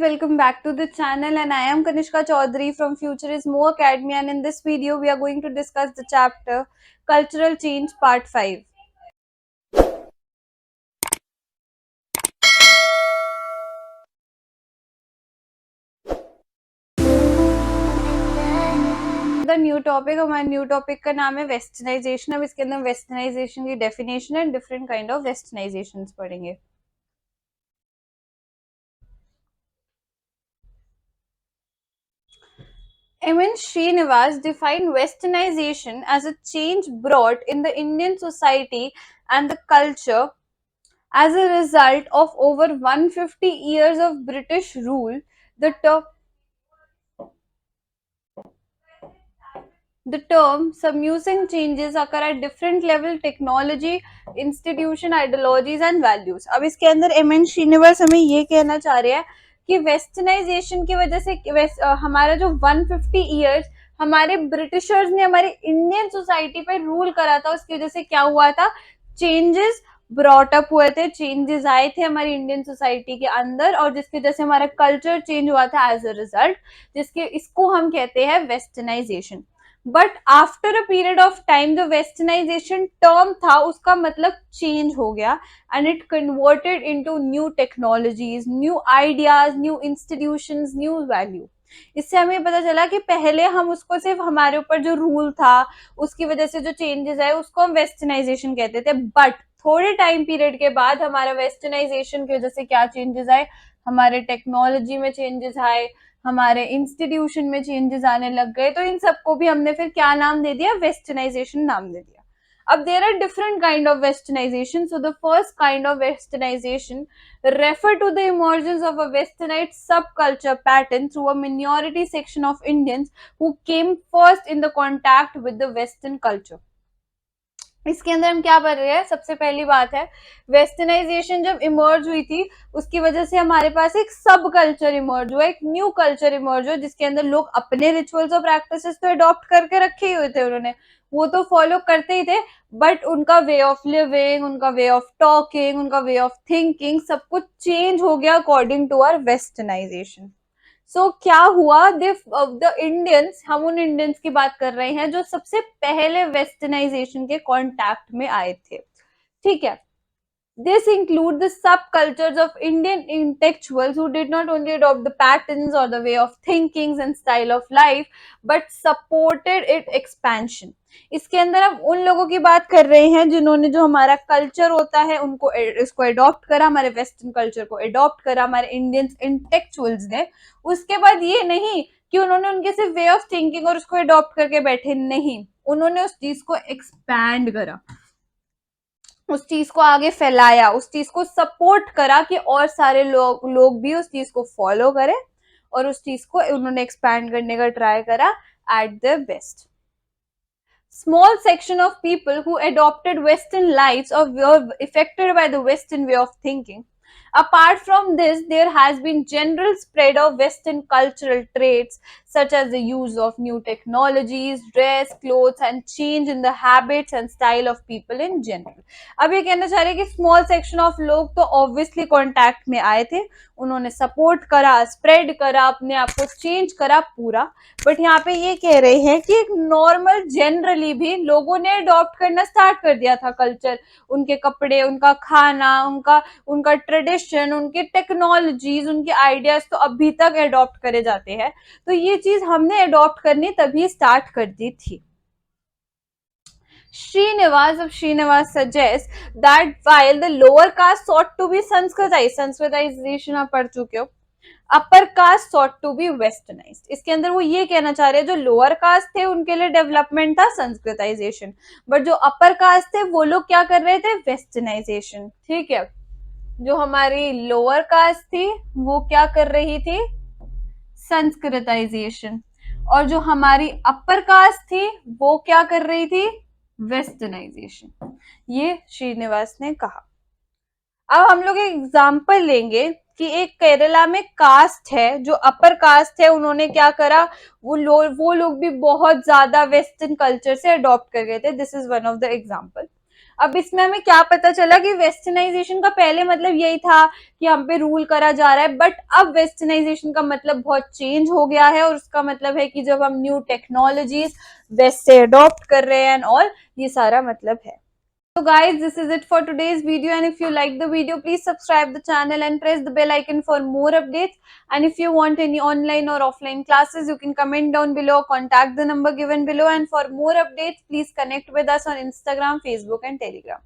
welcome back to the channel, and I am Kanishka Chaudhary from Future is More Academy, and in this video we are going to discuss the chapter Cultural Change Part 5. The new topic हमारे new topic का नाम है westernisation. अब इसके अंदर westernisation की definition and different kind of westernisation पढ़ेंगे। M.N. Srinivas defined westernization as a change brought in the Indian society and the culture as a result of over 150 years of British rule. The term submusing changes occur at different level technology, institution, ideologies and values. अब इसके अंदर M.N. Srinivas हमें ये कहना चाह रहे हैं कि वेस्टर्नाइजेशन की वजह से हमारा जो 150 इयर्स हमारे ब्रिटिशर्स ने हमारी इंडियन सोसाइटी पे रूल करा था, उसकी वजह से क्या हुआ था, चेंजेस ब्रॉट अप हुए थे, चेंजेस आए थे हमारी इंडियन सोसाइटी के अंदर, और जिसकी वजह से हमारा कल्चर चेंज हुआ था एज अ रिजल्ट, जिसके इसको हम कहते हैं westernisation. But after a period of time जो वेस्टर्नाइजेशन टर्म था उसका मतलब चेंज हो गया and it converted into new technologies, new ideas, new institutions, new value. इससे हमें पता चला कि पहले हम उसको सिर्फ हमारे ऊपर जो रूल था उसकी वजह से जो चेंजेस आए उसको हम वेस्टर्नाइजेशन कहते थे, बट थोड़े टाइम पीरियड के बाद हमारा वेस्टर्नाइजेशन की वजह से क्या चेंजेस आए, हमारे टेक्नोलॉजी में चेंजेस आए, हमारे इंस्टीट्यूशन में चेंजेस आने लग गए, तो इन सबको भी हमने फिर क्या नाम दे दिया, वेस्टर्नाइजेशन नाम दे दिया। अब there are different kind of westernisation. So the first kind of westernisation refer to the emergence of a westernized subculture pattern through a minority section of Indians who came first in the contact with the Western culture. इसके अंदर हम क्या पढ़ रहे हैं, सबसे पहली बात है वेस्टर्नाइजेशन जब इमर्ज हुई थी उसकी वजह से हमारे पास एक सब कल्चर इमर्ज हुआ, एक न्यू कल्चर इमर्ज हुआ, जिसके अंदर लोग अपने रिचुअल्स और प्रैक्टिसेस तो अडॉप्ट करके रखे ही हुए थे, उन्होंने वो तो फॉलो करते ही थे, बट उनका वे ऑफ लिविंग, उनका वे ऑफ टॉकिंग, उनका वे ऑफ थिंकिंग सब कुछ चेंज हो गया अकॉर्डिंग टू आवर वेस्टर्नाइजेशन। सो क्या हुआ, द इंडियंस, हम उन इंडियंस की बात कर रहे हैं जो सबसे पहले वेस्टर्नाइजेशन के कांटेक्ट में आए थे, ठीक है। This include the subcultures of Indian intellectuals who did not only adopt the patterns or the way of thinking and style of life, but supported its expansion. इसके अंदर हम उन लोगों की बात कर रहे हैं जिन्होंने जो हमारा कल्चर होता है उनको इसको अडॉप्ट करा, हमारे वेस्टर्न कल्चर को अडॉप्ट करा हमारे इंडियन इंटेलेक्चुअल्स ने। उसके बाद ये नहीं कि उन्होंने उनके सिर्फ वे ऑफ थिंकिंग और उसको अडॉप्ट करके बैठे, नहीं, उन्होंने उस चीज को एक्सपैंड करा, उस चीज को आगे फैलाया, उस चीज को सपोर्ट करा कि और सारे लोग भी उस चीज को फॉलो करें, और उस चीज को उन्होंने एक्सपैंड करने का ट्राई करा at the best. Small section of people who adopted Western lives or were affected by the Western way of thinking. Apart from this, there has been general spread of Western cultural traits such as the use of new technologies, dress, clothes and change in the habits and style of people in general. अब ये कहना चाह रहे हैं कि small section of लोग तो obviously contact में आए थे, उन्होंने सपोर्ट करा, स्प्रेड करा, अपने आप को चेंज करा पूरा, बट यहाँ पे ये कह रहे हैं कि एक नॉर्मल जनरली भी लोगों ने अडॉप्ट करना स्टार्ट कर दिया था कल्चर, उनके कपड़े, उनका खाना, उनका ट्रेडिशन, उनके टेक्नोलॉजीज, उनके आइडियाज तो अभी तक अडॉप्ट करे जाते हैं, तो ये चीज हमने अडॉप्ट करनी तभी स्टार्ट कर दी थी। Srinivas suggests that while the lower caste sought to be Sanskritization आप पढ़ चुके हो, upper caste sought to be westernised. इसके अंदर वो ये कहना चाह रहे हैं जो लोअर कास्ट थे उनके लिए डेवलपमेंट था संस्कृताइजेशन, बट जो अपर कास्ट थे वो लोग क्या कर रहे थे, वेस्टर्नाइजेशन, ठीक है। जो हमारी लोअर कास्ट थी वो क्या कर रही थी, संस्कृताइजेशन, और जो हमारी अपर कास्ट थी वो क्या कर रही थी, वेस्टर्नाइजेशन। ये श्रीनिवास ने कहा। अब हम लोग एक एग्जाम्पल लेंगे कि एक केरला में कास्ट है जो अपर कास्ट है, उन्होंने क्या करा, वो लोग भी बहुत ज्यादा वेस्टर्न कल्चर से अडॉप्ट कर गए थे। This is one of the example. अब इसमें हमें क्या पता चला कि वेस्टर्नाइजेशन का पहले मतलब यही था कि हम पे रूल करा जा रहा है, बट अब वेस्टर्नाइजेशन का मतलब बहुत चेंज हो गया है, और उसका मतलब है कि जब हम न्यू टेक्नोलॉजीज वेस्ट से अडॉप्ट कर रहे हैं एंड ऑल, ये सारा मतलब है. So guys, this is it for today's video, and if you like the video, please subscribe the channel and press the bell icon for more updates. And if you want any online or offline classes, you can comment down below, contact the number given below, and for more updates, please connect with us on Instagram, Facebook and Telegram.